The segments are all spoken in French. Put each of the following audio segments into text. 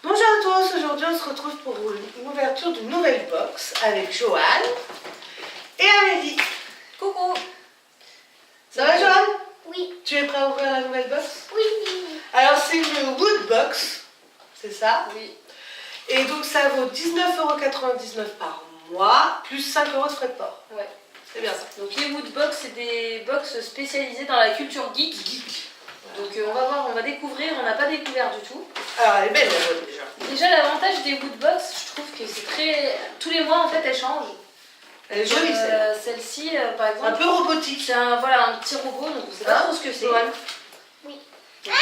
Bonjour à tous, aujourd'hui on se retrouve pour une ouverture d'une nouvelle box avec Joanne et Amélie. Coucou. Ça va Joanne? Oui. Tu es prêt à ouvrir la nouvelle box? Oui. Alors c'est une wood box, c'est ça? Oui. Et donc ça vaut 19,99 € par mois, plus 5 € de frais de port. Ouais. C'est bien ça. Donc les Woodbox, c'est des box spécialisées dans la culture geek. Donc on va voir, on va découvrir, on n'a pas découvert du tout. Alors elle est belle la boîte déjà. Déjà l'avantage des Woodbox, je trouve que c'est très... Tous les mois en fait elles changent. Elle est jolie celle-là. Celle-ci par exemple... Un peu robotique. C'est un petit robot, donc on sait pas trop ce que c'est. Joanne. Oui. Tu vois,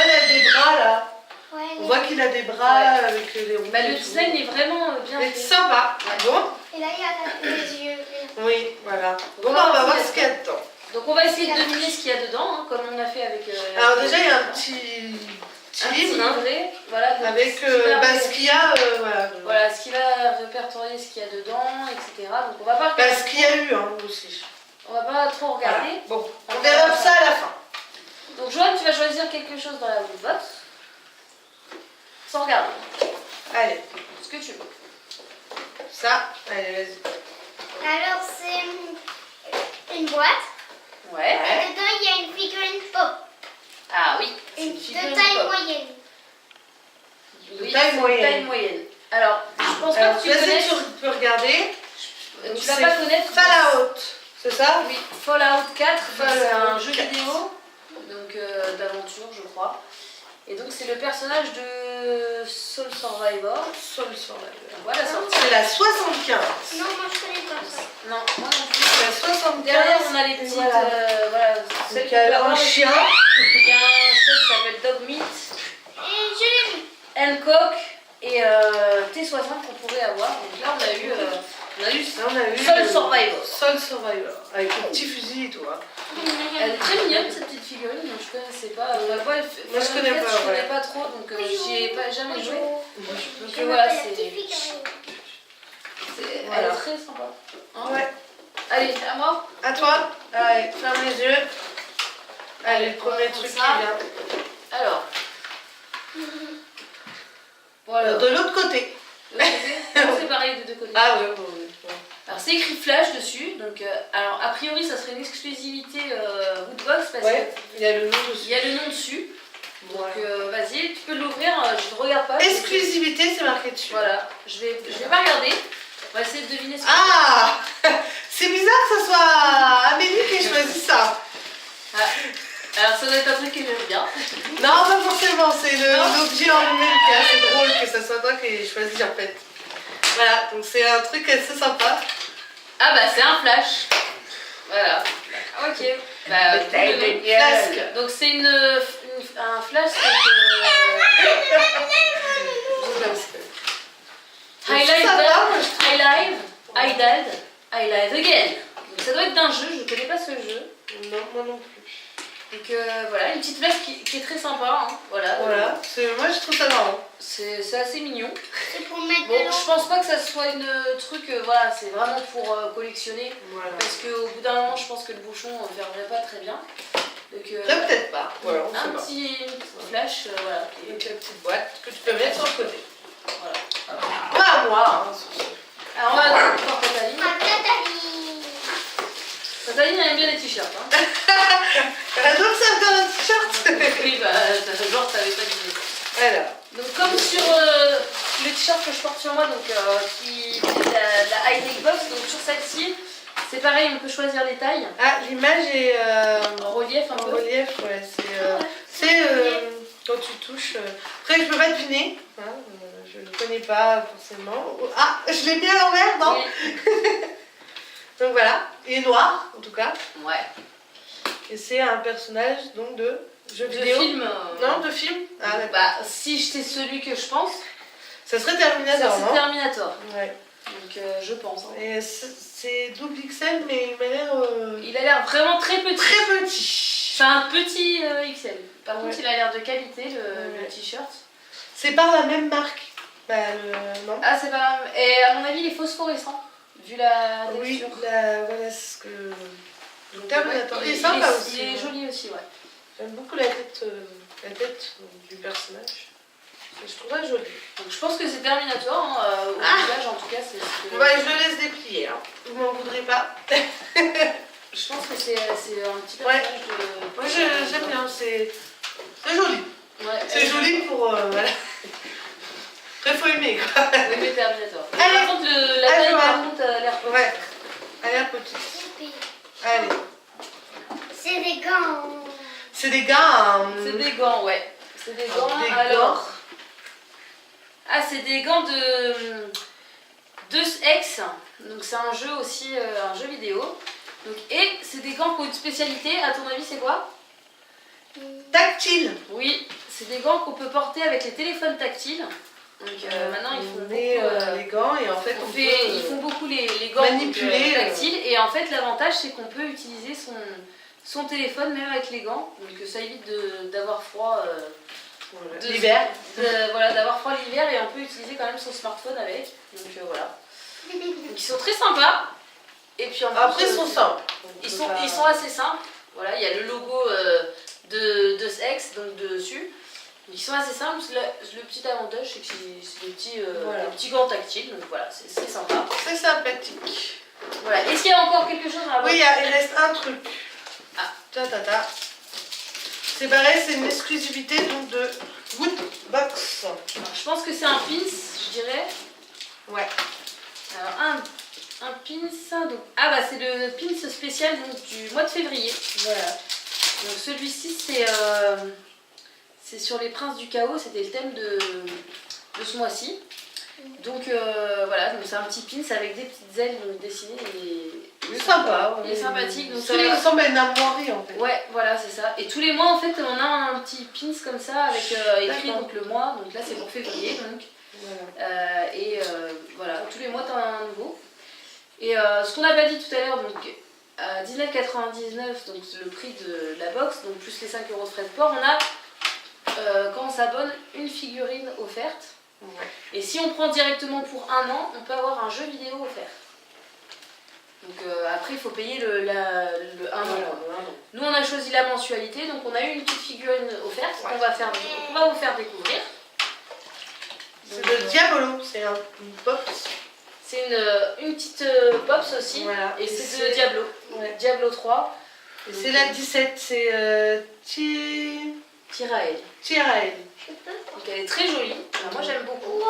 elle a des bras là. Ouais, On voit qu'il a des bras avec les roues. Bah, le design est vraiment bien fait. C'est sympa. Bon. Et là, il y a les yeux. Oui, voilà. Bon, on va voir ce qu'il y a dedans. Donc on va essayer de deviner ce qu'il y a dedans, hein, comme on a fait avec... Alors déjà, il y a un petit livre hein, livret, voilà, donc, avec ce qu'il y a, voilà, ce qui va répertorier ce qu'il y a dedans, etc. Donc on va pas regarder. ce qu'il y a eu hein, aussi. On va pas trop regarder. Voilà. Bon, on verra ça à la fin. Donc Joanne, tu vas choisir quelque chose dans la box. Sans regarder. Allez, Ce que tu veux. ça, allez, vas-y. Alors, c'est une boîte. Ouais. Et dedans, il y a une figurine pop. Ah oui. Une figurine de taille pop. moyenne. Oui, taille c'est moyenne. de taille moyenne. Alors, je pense pas Alors, que tu vas-y, connaisses. tu peux regarder. Tu Donc, vas c'est pas connaître. Fallout, c'est ça? Oui, Fallout 4, c'est un Fallout jeu 4. vidéo donc d'aventure, je crois. Et donc c'est le personnage de Soul Survivor. Soul Survivor. Voilà, sortie. C'est la 75. Non, moi, je connais pas ça. Non, moi non plus. C'est la 75. Derrière, on a les et petites. voilà. Voilà, Donc, celles il y a qu'on peut un avoir. chien. Il y a un set qui s'appelle Dog Meat, Et je l'ai mis. Hancock et T60 qu'on pourrait avoir. Donc là, on a eu Là, on a eu Soul Survivor. Soul Survivor. Avec le petit fusil et tout. Hein. Elle est très mignonne cette petite figurine, donc je connaissais pas. Moi, je connais pas, Je connais ouais. pas trop, donc j'y ai pas jamais joué. Donc Je voilà, m'appelle la c'est. petite figurine. Elle Voilà. est très sympa. Hein. Ouais. Allez, à moi. À toi. Allez, ferme les yeux. Allez, le on va premier prendre truc qui ça. vient. Alors. Voilà. De l'autre côté. De l'autre côté. Non, c'est pareil de deux côtés. Ah ouais, bon, oui. Alors c'est écrit Flash dessus, donc alors a priori ça serait une exclusivité Woodbox parce Ouais, il y a le nom qu'il dessus. y a le nom dessus. Donc Voilà. vas-y, tu peux l'ouvrir, je ne regarde pas. Exclusivité, c'est marqué dessus. Voilà, je vais pas regarder. On va essayer de deviner ce que Ah c'est bizarre que ce soit Amélie qui ait choisi ça. c'est. Ah. Alors ça doit être un truc que j'aime bien. Non, pas forcément, c'est Non. l'objet en lui-même qui est assez drôle que ça soit toi qui ait choisi en fait. Voilà, donc c'est un truc assez sympa. Ah bah c'est un flash. Voilà. Ok. Bah, Flasque. donc c'est un flash. Highlight, Ça va, moi, je trouve. Highlight again. Donc ça doit être d'un jeu, je ne connais pas ce jeu. Non, moi non plus. Donc voilà, une petite flasque qui est très sympa. Hein. Voilà. Voilà, moi je trouve ça marrant. C'est assez mignon. C'est pour mettre Bon, de l'eau. je pense pas que ça soit une truc, voilà, c'est vraiment pour collectionner. Voilà. Parce qu'au bout d'un moment, je pense que le bouchon ne fermerait pas très bien. Donc, Ça peut-être pas. Voilà, on sait une pas. petite flash, voilà. Une petite boîte que tu peux mettre sur le côté. Voilà. Pas à moi. Hein. Alors on va voir Tataline. Ah, Tataline. Tataline aime bien les t-shirts. Hein. Donc ça me donne un t-shirt. Oui, bah, genre, t'avais pas d'idée. Voilà. Donc comme sur le t-shirt que je porte sur moi, donc qui est la high-tech box, donc sur celle-ci, c'est pareil, on peut choisir les tailles. Ah, l'image est En relief un en peu. relief, ouais. C'est quand tu touches. Après, je peux pas deviner. Hein, je ne connais pas forcément. Ah, je l'ai mis à l'envers, non? Oui. Donc voilà. Il est noir, en tout cas. Ouais. Et c'est un personnage donc de jeu De vidéo. film. Non, de film. Ah, d'accord. Bah, si c'est celui que je pense, Ça serait ça Terminator, c'est non? Terminator. Ouais. Donc je pense. Hein. Et c'est double XL, mais il m'a l'air Il a l'air vraiment très petit. très petit. C'est un petit XL. Par contre, Ouais. il a l'air de qualité le Ouais. t-shirt. C'est par la même marque. Bah, non. Ah, c'est pas. Et à mon avis, il est phosphorescent. Vu la Oui, texture. voilà ce que. Le Terminator. Ouais, Il est sympa aussi. Il est joli aussi, ouais. J'aime beaucoup la tête du personnage. Je trouve ça joli. Donc je pense que c'est Terminator, hein, au village en tout cas. C'est ce que- Ouais, je le laisse déplier, hein. Vous m'en voudrez pas. Je pense que c'est un petit personnage de... Moi j'aime bien, c'est joli. Ouais, C'est joli pour... voilà. Très faut aimer quoi. Oui, mais Terminator. Mais Allez. par contre, la taille, Allez, par Johan. contre, a l'air petite. Ouais. Allez, un petit. Youpi. Allez. C'est des gants. C'est des gars. C'est des gants, ouais. C'est des gants. Des Alors, gants. ah, c'est des gants de Deus Ex. Donc c'est un jeu aussi, un jeu vidéo. Donc, et c'est des gants qui ont une spécialité. À ton avis, c'est quoi? Tactile. Oui, c'est des gants qu'on peut porter avec les téléphones tactiles. Donc maintenant, ils font on met beaucoup, les gants et en fait on peut... ils font beaucoup les gants manipuler, tactiles. Et en fait, l'avantage, c'est qu'on peut utiliser son téléphone même avec les gants. Donc ça évite d'avoir froid. voilà. De- L'hiver. Voilà, d'avoir froid l'hiver et on peut utiliser quand même son smartphone avec. Donc voilà. Donc ils sont très sympas. Et puis en plus, Après ils sont simples. ils sont assez simples. Voilà, il y a le logo de Deus Ex donc dessus. Donc, ils sont assez simples. Le petit avantage c'est que c'est Voilà. des petits gants tactiles. Donc voilà, c'est sympa. C'est sympathique. Voilà. Est-ce qu'il y a encore quelque chose dans la boîte? Oui, il reste un truc. Ah. Ta. C'est pareil, c'est une exclusivité donc de Woodbox. Alors, je pense que c'est un pins, je dirais. Ouais. Alors un pins, donc, ah bah c'est le pins spécial donc, du mois de février. Voilà. Donc celui-ci c'est sur les princes du chaos, c'était le thème de ce mois-ci. Donc voilà, donc c'est un petit pins avec des petites ailes donc, dessinées et Il est sympa. il est sympathique. Donc Ça tous les- ressemble à une armoirie en fait. Ouais, voilà, c'est ça. Et tous les mois, en fait, on a un petit pins comme ça avec écrit D'accord. donc, le mois. Donc là, c'est pour février. Donc. Voilà. Voilà, tous les mois, tu en as un nouveau. Et ce qu'on n'a pas dit tout à l'heure, donc à 19,99, donc le prix de la box, donc plus les 5 € de frais de port, on a, quand on s'abonne, une figurine offerte. Ouais. Et si on prend directement pour un an, on peut avoir un jeu vidéo offert. Donc après, il faut payer le 1 an. Voilà, quoi. voilà. Nous, on a choisi la mensualité, donc on a eu une petite figurine offerte qu'on va vous faire découvrir. C'est Donc, le Diabolo, c'est une box. c'est une petite Pops aussi, Voilà. et c'est de Diablo. Ouais. Diablo 3. Et c'est la 17, c'est Tyrael. Tyrael. Donc elle est très jolie, alors moi j'aime beaucoup.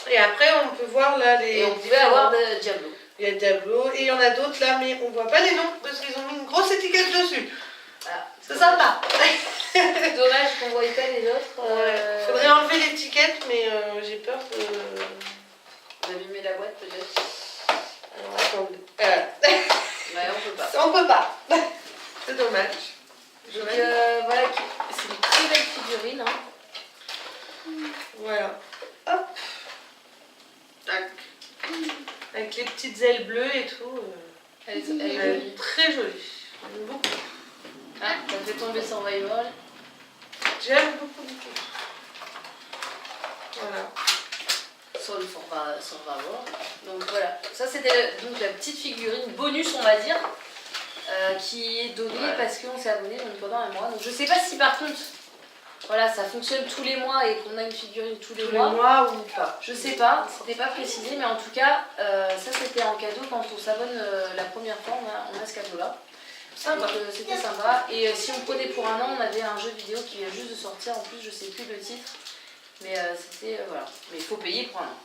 Et après, on peut voir là les. Et on pouvait avoir de Diablo. Il y a Diablo et il y en a d'autres là, mais on voit pas les noms parce qu'ils ont mis une grosse étiquette dessus. Ah, C'est sympa. dommage qu'on ne voyait pas les autres. Ouais. Faudrait enlever l'étiquette, mais j'ai peur que. D'abîmer la boîte peut-être. Alors attendez. Ouais, on peut pas. On peut pas. C'est dommage. Donc voilà, c'est une très belle figurine. Hein. Voilà. Hop. Tac. Avec les petites ailes bleues et tout. Elle est Elle jolie. est très jolie. J'aime beaucoup. Ah, ça fait tomber Survival. J'aime beaucoup. Voilà. Sur le Survival. Donc voilà, ça c'était donc la petite figurine bonus, on va dire, qui est donnée Ouais. parce qu'on s'est abonné donc, pendant un mois. Donc je sais pas si par contre, voilà, ça fonctionne tous les mois et qu'on a une figurine tous les Tous les mois. mois ou pas. Je sais pas, c'était pas précisé, mais en tout cas, ça c'était en cadeau quand on s'abonne la première fois, on a ce cadeau-là. Sympa. Donc c'était sympa. Et si on prenait pour un an, on avait un jeu vidéo qui vient juste de sortir. En plus, je sais plus le titre, mais c'était voilà. Mais il faut payer pour un an.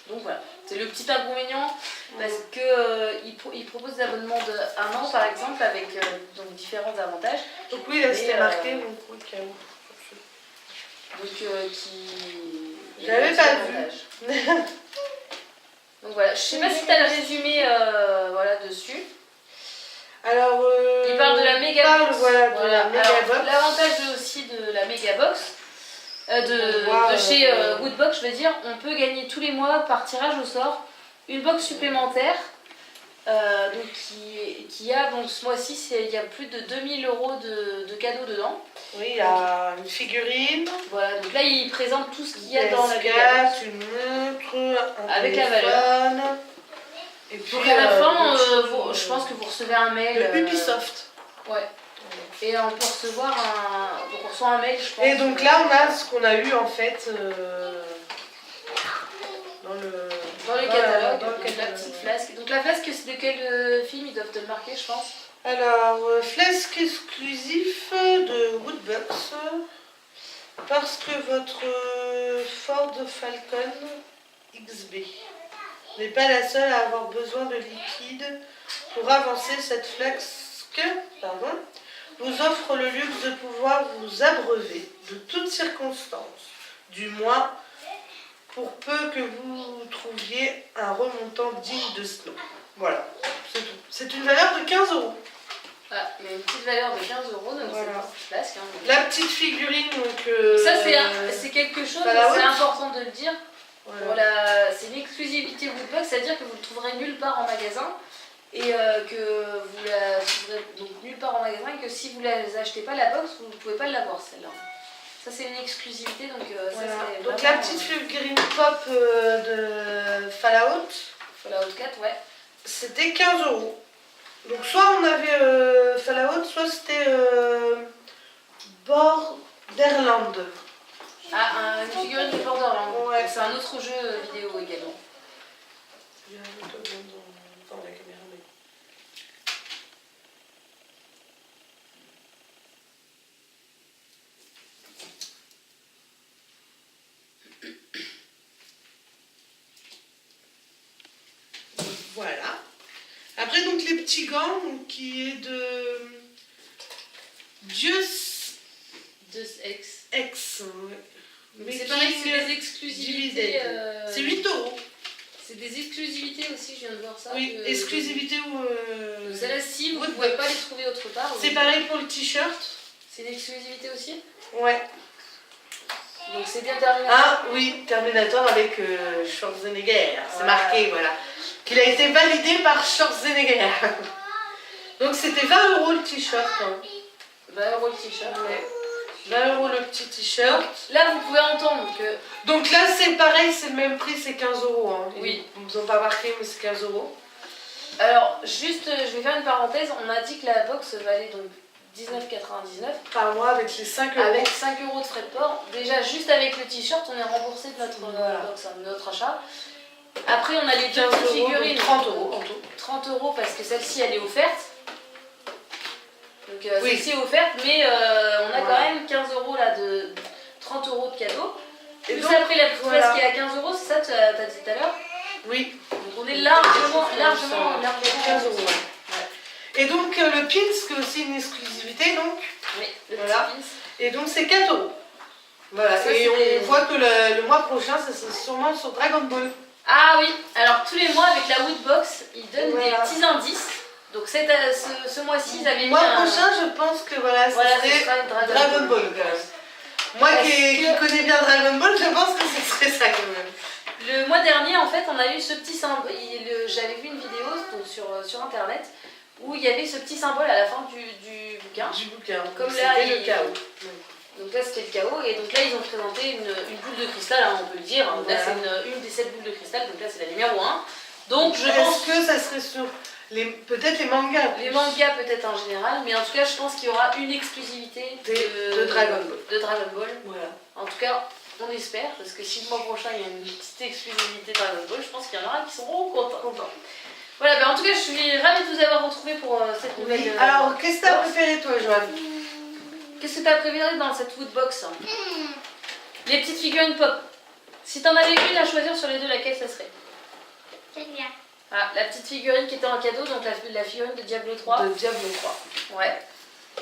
Donc voilà, c'est le petit inconvénient parce que il propose des abonnements d'un an par exemple avec donc différents avantages. Donc oui, là c'était Et, marqué, donc oui, quand même. Donc qui. J'avais pas vu. Donc voilà, je sais pas si tu as le résumé voilà, dessus. Alors, Il parle de la méga parle, box. voilà, de la Alors, méga box. l'avantage aussi de la méga box, de On voit, chez Woodbox, je veux dire, on peut gagner tous les mois par tirage au sort une box supplémentaire. Donc qui a donc ce mois-ci, il y a plus de 2000 € de cadeaux dedans. Oui, il y a une figurine, Voilà, donc là il présente tout ce qu'il y a dans la méga box. PS4, une montre, un Avec la téléphone. Et puis, Donc à la fin, le petit, je pense que vous recevez un mail. le Ubisoft. Ouais. Et on peut recevoir donc on reçoit un mail, je pense. Et donc là, on a ce qu'on a eu en fait dans le catalogue, dans le donc la catalogue. petite flasque. Donc la flasque, c'est de quel film? Ils doivent te le marquer, je pense. Alors, flasque exclusif de Woodbox parce que votre Ford Falcon XB n'est pas la seule à avoir besoin de liquide pour avancer. Cette flasque vous offre le luxe de pouvoir vous abreuver de toutes circonstances, du moins pour peu que vous trouviez un remontant digne de ce nom. Voilà, c'est tout. C'est une valeur de 15 €. Ah, il y a une petite valeur de 15 €, donc Voilà. c'est une petite flasque. Hein. La petite figurine, donc... Ça, c'est quelque chose, Fallout. c'est important de le dire. Voilà. Voilà, c'est une exclusivité Woodbox, c'est-à-dire que vous ne le trouverez nulle part en magasin. Et que vous la trouverez donc nulle part en magasin. Et que si vous ne achetez pas la box, vous ne pouvez pas l'avoir, celle-là. Ça, c'est une exclusivité, donc ça, Voilà. c'est Donc vraiment, la petite figurine pop de Fallout, Fallout 4, ouais. c'était 15 €. Donc soit on avait Fallout, soit c'était Borderland. Ah, une figurine de Borderlands. Ouais. C'est un autre jeu vidéo également. Il y a un autre dans la caméra, mais... Voilà. Après, donc, les petits gants, donc, qui est de Deus Ex. Ex. Mais c'est pareil, c'est des exclusivités. C'est 8 €. C'est des exclusivités aussi, je viens de voir ça. Oui, exclusivité ou... Donc celle-là, si vous ne Woodbox. pouvez pas les trouver autre part. C'est pareil pour le t-shirt. C'est une exclusivité aussi. Ouais. Donc c'est bien terminé. Ah oui, Terminator avec Schwarzenegger. C'est Ouais. marqué, voilà. Qu'il a été validé par Schwarzenegger. Donc c'était 20 € le t-shirt. Hein. 20 € le t-shirt. Ouais. 20 € le petit t-shirt. Là, vous pouvez entendre que Donc là c'est pareil, c'est le même prix, c'est 15 €. Hein. Oui. Ils nous ont pas marqué, mais c'est 15 €. Alors, juste, je vais faire une parenthèse. On a dit que la box valait donc 19,99 Par mois avec les 5 €. avec 5 € de frais de port. Déjà, juste avec le t-shirt, on est remboursé de notre Voilà. box, hein, de notre achat. Après, on a les deux 15 petites €, figurines. donc 30 € en tout. 30 € parce que celle-ci, elle est offerte. Donc, Oui. celle-ci est offerte, mais on a Voilà. quand même 15 € là, de 30 € de cadeau. Et Plus donc, après, la petite voilà. place qui est à 15 €, c'est ça que tu as dit tout à l'heure. Oui. Donc, on est largement 15 €. Ouais. Et donc le pins, qui est aussi une exclusivité, donc. Oui, le Voilà. petit pins. Et donc c'est 4 €. Voilà. Ça, et c'est on des- voit que le mois prochain, ça sera sûrement sur Dragon Ball. Ah oui, alors tous les mois avec la Woodbox, ils donnent Voilà. des petits indices. Donc ce mois-ci, ils avaient Le mis mois un... prochain, je pense que voilà, ça Voilà, ce serait sera Dragon Dragon Ball. Ball. Quand même. Moi Parce qui que- connais bien Dragon Ball, je pense que ce serait ça quand même. Le mois dernier, en fait, on a eu ce petit symbole. J'avais vu une vidéo donc, sur internet où il y avait ce petit symbole à la fin du bouquin. Du bouquin. Comme C'était là, le il- chaos. Donc là, c'était le chaos. Et donc là, ils ont présenté une boule de cristal, hein, on peut le dire. Là, Voilà. c'est une des 7 boules de cristal. Donc là, c'est la numéro 1. Donc je pense Est-ce que ça serait sur peut-être les mangas les mangas peut-être en général, mais en tout cas, je pense qu'il y aura une exclusivité de Dragon Ball. de Dragon Ball. Voilà. En tout cas, on espère, parce que si le mois prochain il y a une petite exclusivité Dragon Ball, je pense qu'il y en aura qui seront contents. Voilà, ben en tout cas, je suis ravie de vous avoir retrouvé pour cette nouvelle. Oui. Alors, qu'est-ce que t'as box. préféré toi, Joanne? Qu'est-ce que tu as préféré dans cette Woodbox? Les petites figurines pop. Si t'en avais une à choisir sur les deux, laquelle ça serait? C'est bien. Ah, la petite figurine qui était en cadeau, donc la figurine de Diablo 3. De Diablo 3. Ouais.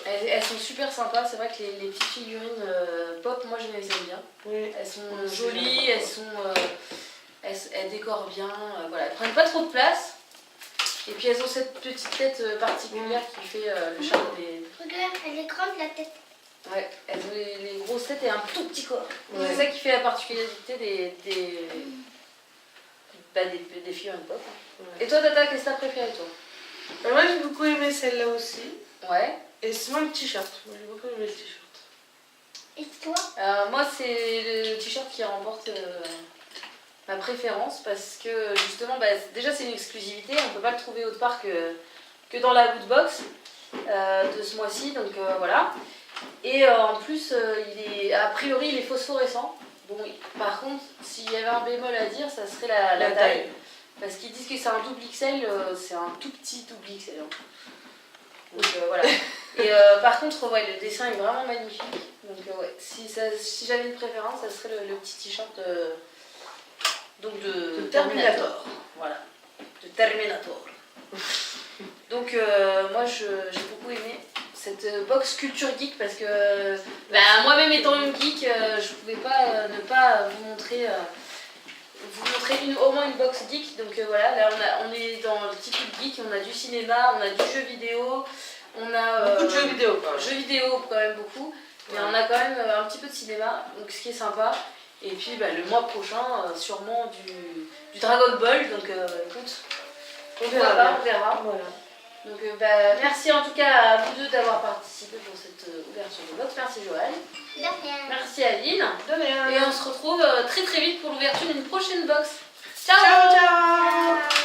Elles sont super sympas, c'est vrai que les petites figurines pop, moi je les aime bien. Oui. Elles sont Oui, jolies, c'est elles sont, elles décorent bien, voilà, elles prennent pas trop de place. Et puis elles ont cette petite tête particulière qui fait le charme des... Regarde, elle est grande la tête. Ouais, elles ont les grosses têtes et un tout petit corps. Ouais. C'est ça qui fait la particularité des figurines pop. Hein. Ouais. Et toi Tata, qu'est-ce que t'as préféré toi? Moi j'ai beaucoup aimé celle-là aussi. Ouais. Et sinon le t-shirt. Moi j'ai beaucoup aimé le t-shirt. Et toi? Moi, c'est le t-shirt qui remporte ma préférence parce que justement, déjà c'est une exclusivité, on peut pas le trouver autre part que dans la Woodbox. de ce mois-ci, donc voilà. Et en plus, a priori, il est phosphorescent. Bon, par contre, s'il y avait un bémol à dire, ça serait la taille. Parce qu'ils disent que c'est un double XL, c'est un tout petit double XL. Hein. Donc voilà. Et par contre, ouais, le dessin est vraiment magnifique. Donc ouais, si j'avais une préférence, ça serait le petit t-shirt de Terminator. Voilà, de Terminator. Donc moi j'ai beaucoup aimé cette box culture geek parce que moi-même étant une geek, je pouvais pas ne pas vous montrer au moins une box geek. Donc voilà, là on est dans le petit truc geek, on a du cinéma, on a du jeu vidéo, on a beaucoup de jeux vidéo quand même. Jeux vidéo quand même beaucoup, mais on a quand même un petit peu de cinéma, donc ce qui est sympa. Et puis le mois prochain, sûrement du Dragon Ball, donc écoute, on verra. Voilà. Donc merci en tout cas à vous deux d'avoir participé pour cette ouverture de box. Merci Joël. De rien. Merci Aline. De rien. Et on se retrouve très très vite pour l'ouverture d'une prochaine box. Ciao, Ciao, ciao.